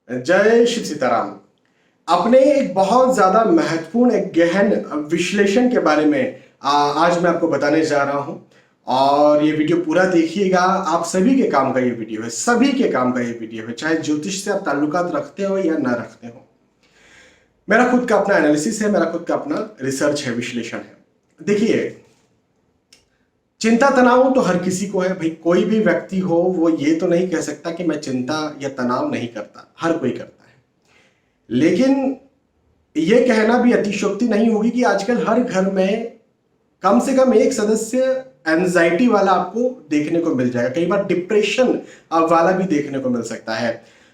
जय श्री सीताराम। अपने एक बहुत ज्यादा महत्वपूर्ण एक गहन विश्लेषण के बारे में आज मैं आपको बताने जा रहा हूं और ये वीडियो पूरा देखिएगा। आप सभी के काम का ये वीडियो है, सभी के काम का ये वीडियो है, चाहे ज्योतिष से आप ताल्लुकात रखते हो या ना रखते हो। मेरा खुद का अपना एनालिसिस है, मेरा खुद का अपना रिसर्च है, विश्लेषण है। देखिए, चिंता तनाव तो हर किसी को है भाई। कोई भी व्यक्ति हो वो ये तो नहीं कह सकता कि मैं चिंता या तनाव नहीं करता, हर कोई करता है। लेकिन ये कहना भी अतिशयोक्ति नहीं होगी कि आजकल हर घर में कम से कम एक सदस्य एंजाइटी वाला आपको देखने को मिल जाएगा। कई बार डिप्रेशन वाला भी देखने को मिल सकता है।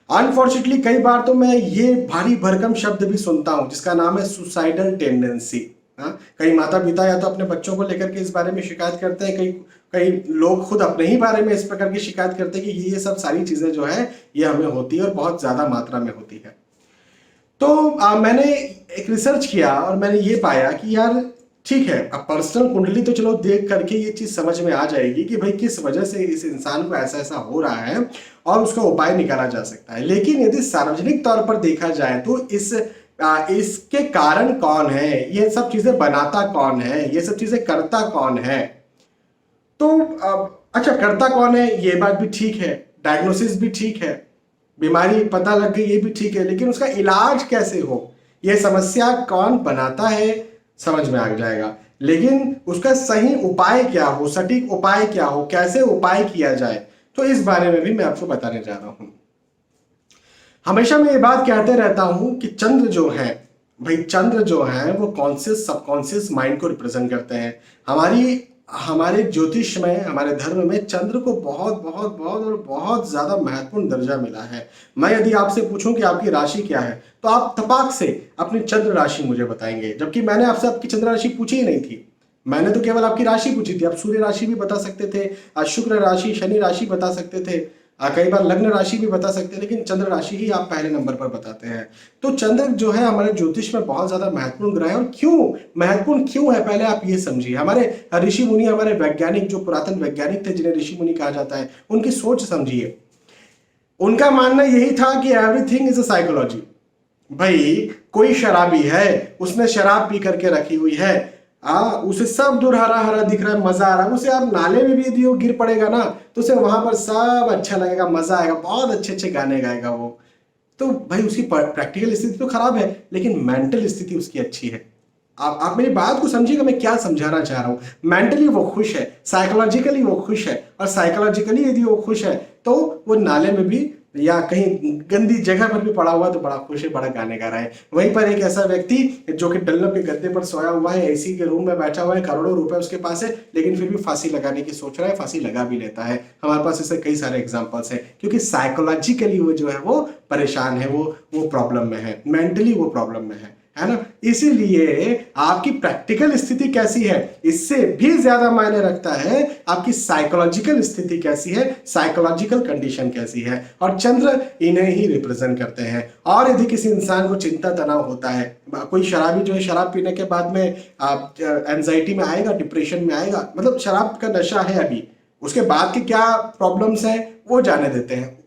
अनफॉर्चुनेटली कई बार तो मैं ये भारी भरकम शब्द भी सुनता हूं जिसका नाम है सुसाइडल टेंडेंसी। कई माता पिता या तो अपने बच्चों को लेकर के इस बारे में शिकायत करते हैं, कई कई लोग खुद अपने ही बारे में इस प्रकार की शिकायत करते हैं कि ये सब सारी चीजें जो है ये हमें होती है और बहुत ज्यादा मात्रा में होती है। तो मैंने एक रिसर्च किया और मैंने ये पाया कि यार ठीक है, अब पर्सनल कुंडली तो चलो देख करके ये चीज समझ में आ जाएगी कि भाई किस वजह से इस इंसान को ऐसा ऐसा हो रहा है और उसका उपाय निकाला जा सकता है। लेकिन यदि सार्वजनिक तौर पर देखा जाए तो इसके कारण कौन है, ये सब चीजें बनाता कौन है, ये सब चीजें करता कौन है। तो अच्छा, करता कौन है ये बात भी ठीक है, डायग्नोसिस भी ठीक है, बीमारी पता लग गई ये भी ठीक है, लेकिन उसका इलाज कैसे हो, ये समस्या कौन बनाता है समझ में आ जाएगा। लेकिन उसका सही उपाय क्या हो, सटीक उपाय क्या हो, कैसे उपाय किया जाए, तो इस बारे में भी मैं आपको बताने जा रहा हूं। हमेशा मैं ये बात कहते रहता हूं कि चंद्र जो है भाई, चंद्र जो है वो कॉन्शियस सबकॉन्शियस माइंड को रिप्रेजेंट करते हैं। हमारे ज्योतिष में, हमारे धर्म में चंद्र को बहुत बहुत बहुत और बहुत ज्यादा महत्वपूर्ण दर्जा मिला है। मैं यदि आपसे पूछूं कि आपकी राशि क्या है तो आप तपाक से अपनी चंद्र राशि मुझे बताएंगे, जबकि मैंने आपसे आपकी चंद्र राशि पूछी ही नहीं थी। मैंने तो केवल आपकी राशि पूछी थी। आप सूर्य राशि भी बता सकते थे, शुक्र राशि, शनि राशि बता सकते थे, कई बार लग्न राशि भी बता सकते हैं, लेकिन चंद्र राशि ही आप पहले नंबर पर बताते हैं। तो चंद्र जो है हमारे ज्योतिष में बहुत ज्यादा महत्वपूर्ण ग्रह है। और क्यों महत्वपूर्ण क्यों है पहले आप ये समझिए। हमारे ऋषि मुनि, हमारे वैज्ञानिक, जो पुरातन वैज्ञानिक थे जिन्हें ऋषि मुनि कहा जाता है, उनकी सोच समझिए। उनका मानना यही था कि एवरीथिंग इज अ साइकोलॉजी। भाई कोई शराबी है, उसने शराब पी करके रखी हुई है, उसे सब दूर हरा हरा दिख रहा है, मजा आ रहा है। उसे आप नाले में भी यदि वो गिर पड़ेगा ना तो उसे वहां पर सब अच्छा लगेगा, मजा आएगा, बहुत अच्छे अच्छे गाने गाएगा वो। तो भाई उसकी प्रैक्टिकल स्थिति तो खराब है, लेकिन मेंटल स्थिति उसकी अच्छी है। आप मेरी बात को समझिएगा, मैं क्या समझाना चाह रहा हूं। मेंटली वो खुश है, साइकोलॉजिकली वो खुश है, और साइकोलॉजिकली यदि वो खुश है तो वो नाले में भी या कहीं गंदी जगह पर भी पड़ा हुआ तो बड़ा खुश है, बड़ा गाने गा रहा है। वहीं पर एक ऐसा व्यक्ति जो कि डल्लब के गद्दे पर सोया हुआ है, एसी के रूम में बैठा हुआ है, करोड़ों रुपए उसके पास है, लेकिन फिर भी फांसी लगाने की सोच रहा है, फांसी लगा भी लेता है। हमारे पास ऐसे कई सारे एग्जांपल्स हैं, क्योंकि साइकोलॉजिकली वो जो है वो परेशान है, वो प्रॉब्लम में है, मेंटली वो प्रॉब्लम में है ना। इसीलिए आपकी प्रैक्टिकल स्थिति कैसी है इससे भी ज्यादा मायने रखता है आपकी साइकोलॉजिकल स्थिति कैसी है, साइकोलॉजिकल कंडीशन कैसी है। और चंद्र इन्हें ही रिप्रेजेंट करते हैं। और यदि किसी इंसान को चिंता तनाव होता है, कोई शराबी जो है शराब पीने के बाद में एंजाइटी में आएगा, डिप्रेशन में आएगा, मतलब शराब का नशा है अभी, उसके बाद के क्या प्रॉब्लम्स हैं वो जाने देते हैं,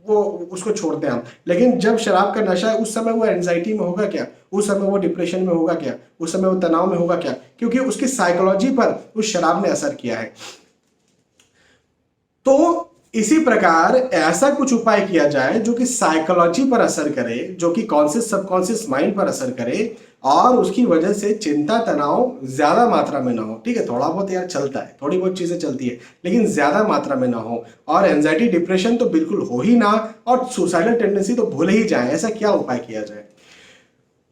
वो उसको छोड़ते हैं हम। लेकिन जब शराब का नशा है उस समय वो एंजाइटी में होगा क्या, उस समय वो डिप्रेशन में होगा क्या, उस समय वो तनाव में होगा क्या, क्योंकि उसकी साइकोलॉजी पर उस शराब ने असर किया है। तो इसी प्रकार ऐसा कुछ उपाय किया जाए जो कि साइकोलॉजी पर असर करे, जो कि कॉन्शियस सबकॉन्शियस माइंड पर असर करे, और उसकी वजह से चिंता तनाव ज्यादा मात्रा में ना हो। ठीक है, थोड़ा बहुत यार चलता है, थोड़ी बहुत चीजें चलती है, लेकिन ज्यादा मात्रा में ना हो। और एंजाइटी डिप्रेशन तो बिल्कुल हो ही ना, और सुसाइडल टेंडेंसी तो भूल ही जाए। ऐसा क्या उपाय किया जाए?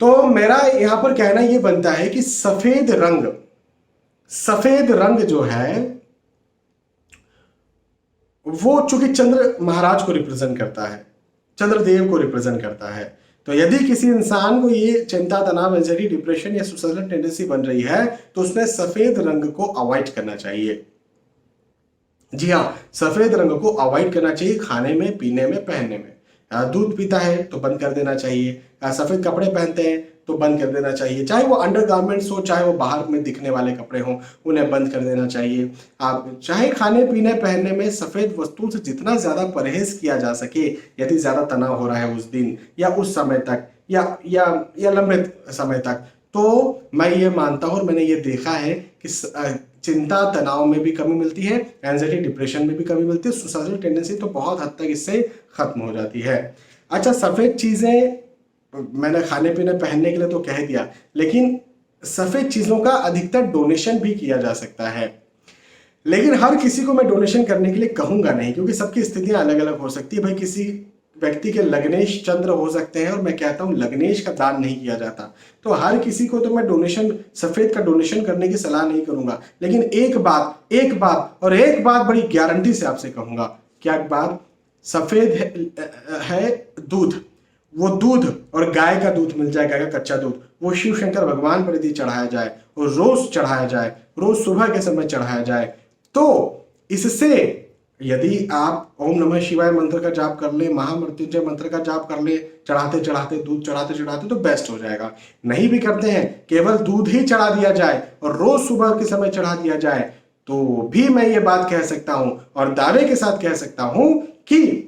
तो मेरा यहां पर कहना यह बनता है कि सफेद रंग जो है वो चूंकि चंद्र महाराज को रिप्रेजेंट करता है, चंद्रदेव को रिप्रेजेंट करता है। तो यदि किसी इंसान को ये चिंता तनाव एंजाइटी डिप्रेशन या सुसाइडल टेंडेंसी बन रही है तो उसने सफेद रंग को अवॉइड करना चाहिए। जी हाँ, सफेद रंग को अवॉइड करना चाहिए, खाने में, पीने में, पहनने में। दूध पीता है तो बंद कर देना चाहिए, सफेद कपड़े पहनते हैं तो बंद कर देना चाहिए। चाहे वो अंडरगारमेंट्स हो, चाहे वो बाहर में दिखने वाले कपड़े हों, उन्हें बंद कर देना चाहिए। आप चाहे खाने पीने पहनने में सफ़ेद वस्तुओं से जितना ज़्यादा परहेज किया जा सके, यदि ज़्यादा तनाव हो रहा है उस दिन या उस समय तक या लंबे समय तक, तो मैं ये मानता हूँ और मैंने ये देखा है कि चिंता तनाव में भी कमी मिलती है, एंजाइटी डिप्रेशन में भी कमी मिलती है, सुसाइडल टेंडेंसी तो बहुत हद तक इससे खत्म हो जाती है। अच्छा, सफ़ेद चीज़ें मैंने खाने पीने पहनने के लिए तो कह दिया, लेकिन सफ़ेद चीज़ों का अधिकतर डोनेशन भी किया जा सकता है। लेकिन हर किसी को मैं डोनेशन करने के लिए कहूँगा नहीं, क्योंकि सबकी स्थितियाँ अलग अलग हो सकती है। भाई किसी व्यक्ति के लग्नेश चंद्र हो सकते हैं और मैं कहता हूँ लग्नेश का दान नहीं किया जाता, तो हर किसी को तो मैं डोनेशन, सफ़ेद का डोनेशन करने की सलाह नहीं करूँगा। लेकिन एक बात बड़ी गारंटी से आपसे कहूँगा। क्या बात? सफ़ेद है दूध, वो दूध और गाय का दूध मिल जाए, गाय का कच्चा दूध, वो शिव शंकर भगवान पर यदि चढ़ाया जाए और रोज चढ़ाया जाए, रोज सुबह के समय चढ़ाया जाए, तो इससे यदि आप ओम नमः शिवाय मंत्र का जाप कर ले, महामृत्युंजय मंत्र का जाप कर ले, चढ़ाते चढ़ाते दूध चढ़ाते चढ़ाते, तो बेस्ट हो जाएगा। नहीं भी करते हैं, केवल दूध ही चढ़ा दिया जाए और रोज सुबह के समय चढ़ा दिया जाए, तो भी मैं ये बात कह सकता हूं और दावे के साथ कह सकता हूं कि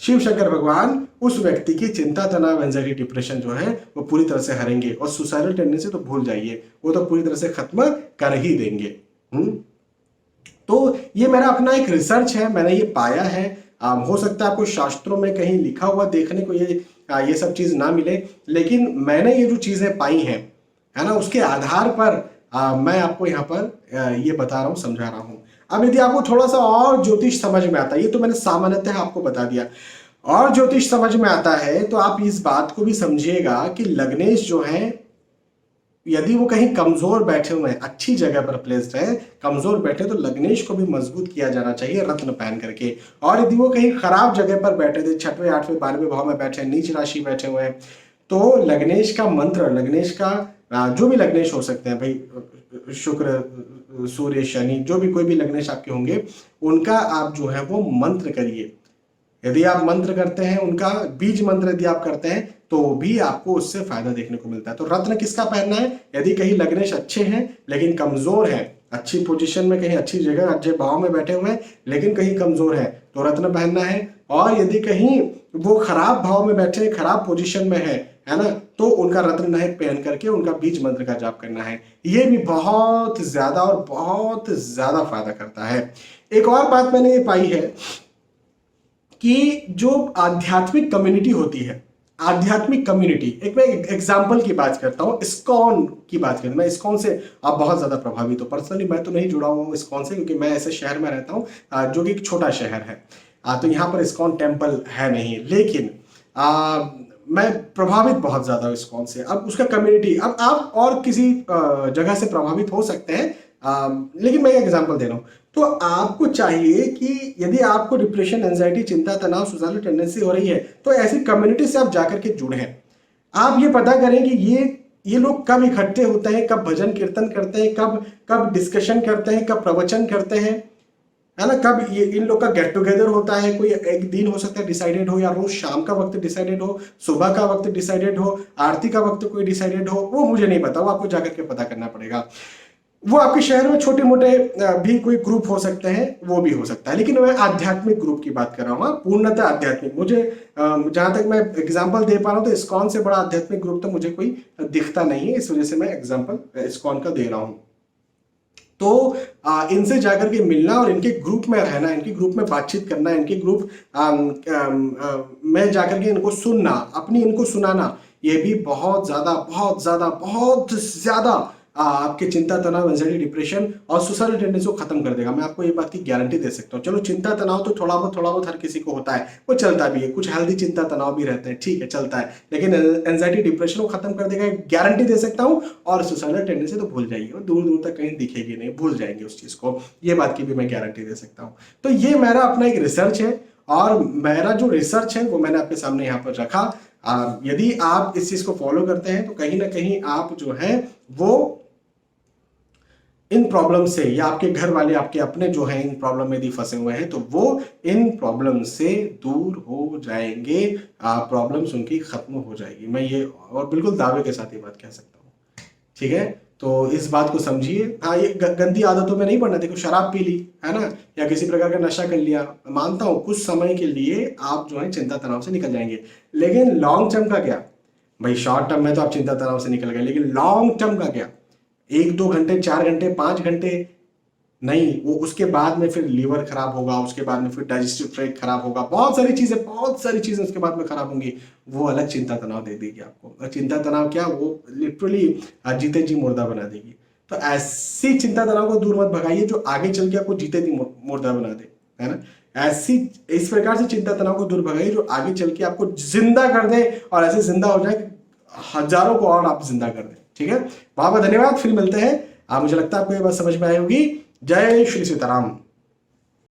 शिव शंकर भगवान उस व्यक्ति की चिंता तनाव एंजाइटी डिप्रेशन जो है वो पूरी तरह से हरेंगे, और सुसाइडल टेंडेंसी तो भूल जाइए, वो तो पूरी तरह से खत्म कर ही देंगे। तो ये मेरा अपना एक रिसर्च है, मैंने ये पाया है। हो सकता है आपको शास्त्रों में कहीं लिखा हुआ देखने को ये सब चीज ना मिले, लेकिन मैंने ये जो चीजें पाई हैं, है ना, उसके आधार पर मैं आपको यहाँ पर ये बता रहा हूँ, समझा रहा हूँ। अब यदि आपको थोड़ा सा और ज्योतिष समझ में आता है, ये तो मैंने सामान्यतः आपको बता दिया, और ज्योतिष समझ में आता है तो आप इस बात को भी समझिएगा कि लग्नेश जो है, यदि वो कहीं कमजोर बैठे हुए हैं, अच्छी जगह पर प्लेस्ड है, कमजोर बैठे, तो लग्नेश को भी मजबूत किया जाना चाहिए रत्न पहन करके। और यदि वो कहीं खराब जगह पर बैठे थे, 6वें 8वें 12वें भाव में बैठे हैं, नीच राशि बैठे हुए हैं, तो लग्नेश का मंत्र, लग्नेश का जो भी लग्नेश हो सकते हैं भाई, शुक्र सूर्य शनि, जो भी कोई भी लग्नेश आपके होंगे, उनका आप जो है वो मंत्र करिए। यदि आप मंत्र करते हैं, उनका बीज मंत्र यदि आप करते हैं, तो भी आपको उससे फायदा देखने को मिलता है। तो रत्न किसका पहनना है? यदि कहीं लग्नेश अच्छे हैं लेकिन कमजोर है, अच्छी पोजीशन में, कहीं अच्छी जगह अच्छे भाव में बैठे हुए हैं लेकिन कहीं कमजोर है, तो रत्न पहनना है। और यदि कहीं वो खराब भाव में बैठे, खराब पोजीशन में है ना, तो उनका रत्न नहीं पहन करके उनका बीज मंत्र का जाप करना है। ये भी बहुत ज्यादा और बहुत ज्यादा फायदा करता है। एक और बात मैंने ये पाई है कि जो आध्यात्मिक कम्युनिटी होती है, आध्यात्मिक कम्युनिटी, एक मैं एग्जांपल की बात करता हूँ, इस्कॉन की बात करता हूँ। मैं इस्कॉन से आप बहुत ज़्यादा प्रभावित हो। पर्सनली मैं तो नहीं जुड़ा हुआ हूँ इस्कॉन से, क्योंकि मैं ऐसे शहर में रहता हूँ जो कि एक छोटा शहर है, तो यहाँ पर इस्कॉन टेम्पल है नहीं, लेकिन मैं प्रभावित बहुत ज़्यादा हूँ इस्कॉन से। अब उसका कम्युनिटी, अब आप और किसी जगह से प्रभावित हो सकते हैं, लेकिन मैं एग्जांपल दे रहा हूँ। तो आपको चाहिए कि यदि आपको डिप्रेशन, एंजाइटी, चिंता, तनाव, सुसाइडल टेंडेंसी हो रही है, तो ऐसी कम्युनिटी से आप जाकर के जुड़े हैं। आप ये पता करें कि ये लोग कब इकट्ठे होते हैं, कब भजन कीर्तन करते हैं, कब डिस्कशन करते हैं, कब प्रवचन करते हैं, है ना, कब ये इन लोग का गेट टुगेदर होता है। कोई एक दिन हो सकता है डिसाइडेड हो, या रोज शाम का वक्त डिसाइडेड हो, सुबह का वक्त डिसाइडेड हो, आरती का वक्त कोई डिसाइडेड हो, वो मुझे नहीं पता, वो आपको जाकर के पता करना पड़ेगा। वो आपके शहर में छोटे मोटे भी कोई ग्रुप हो सकते हैं, वो भी हो सकता है, लेकिन मैं आध्यात्मिक ग्रुप की बात कर रहा हूँ, पूर्णतः आध्यात्मिक। मुझे जहां तक मैं एग्जांपल दे पा रहा हूँ, तो इस्कॉन से बड़ा आध्यात्मिक ग्रुप तो मुझे कोई दिखता नहीं है, इस वजह से मैं एग्जांपल इस्कॉन का दे रहा हूँ। तो इनसे जाकर के मिलना और इनके ग्रुप में रहना, इनके ग्रुप में बातचीत करना, इनके ग्रुप में जाकर के इनको सुनना, अपनी इनको सुनाना, ये भी बहुत ज्यादा आपके चिंता तनाव, एंजाइटी, डिप्रेशन और सुसाइडल टेंडेंसी को खत्म कर देगा। मैं आपको ये बात की गारंटी दे सकता हूँ। चलो चिंता तनाव तो थोड़ा बहुत हर किसी को होता है, वो चलता भी है, कुछ हेल्दी चिंता तनाव भी रहते हैं, ठीक है, चलता है, लेकिन एंजाइटी डिप्रेशन को खत्म कर देगा, गारंटी दे सकता हूँ। और सुसाइडल टेंडेंसी तो भूल जाइए, दूर दूर तक कहीं दिखेगी नहीं, भूल जाएंगे उस चीज को, ये बात की भी मैं गारंटी दे सकता हूँ। तो ये मेरा अपना एक रिसर्च है, और मेरा जो रिसर्च है वो मैंने आपके सामने यहाँ पर रखा। यदि आप इस चीज को फॉलो करते हैं तो कहीं ना कहीं आप जो है वो इन प्रॉब्लम से, या आपके घर वाले आपके अपने जो हैं इन प्रॉब्लम में यदि फंसे हुए हैं, तो वो इन प्रॉब्लम से दूर हो जाएंगे, प्रॉब्लम्स उनकी खत्म हो जाएगी। मैं ये और बिल्कुल दावे के साथ ये बात कह सकता हूँ। ठीक है, तो इस बात को समझिए। हाँ, ये गंदी आदतों में नहीं पड़ना। देखो, शराब पी ली है ना, या किसी प्रकार का नशा कर लिया, मानता हूँ कुछ समय के लिए आप जो है चिंता तनाव से निकल जाएंगे, लेकिन लॉन्ग टर्म का क्या भाई? शॉर्ट टर्म में तो आप चिंता तनाव से निकल गए, लेकिन लॉन्ग टर्म का क्या? 1-2 घंटे, 4 घंटे, 5 घंटे नहीं, वो उसके बाद में फिर लीवर खराब होगा, उसके बाद में फिर डाइजेस्टिव ट्रैक्ट खराब होगा, बहुत सारी चीजें उसके बाद में खराब होंगी। वो अलग चिंता तनाव दे देगी आपको। और चिंता तनाव क्या, वो लिटरली जीते जी मुर्दा बना देगी। तो ऐसी चिंता तनाव को दूर मत भगाइए जो आगे चल के आपको जीते जी मुर्दा बना दे, है ना। ऐसी इस प्रकार से चिंता तनाव को दूर भगाइए जो आगे चल के आपको जिंदा कर दे, और ऐसे जिंदा हो जाए हजारों को और आप जिंदा कर दें। ठीक है, बहुत बहुत धन्यवाद, फिर मिलते हैं। मुझे लगता है आपको ये बात समझ में आई होगी। जय श्री सीताराम।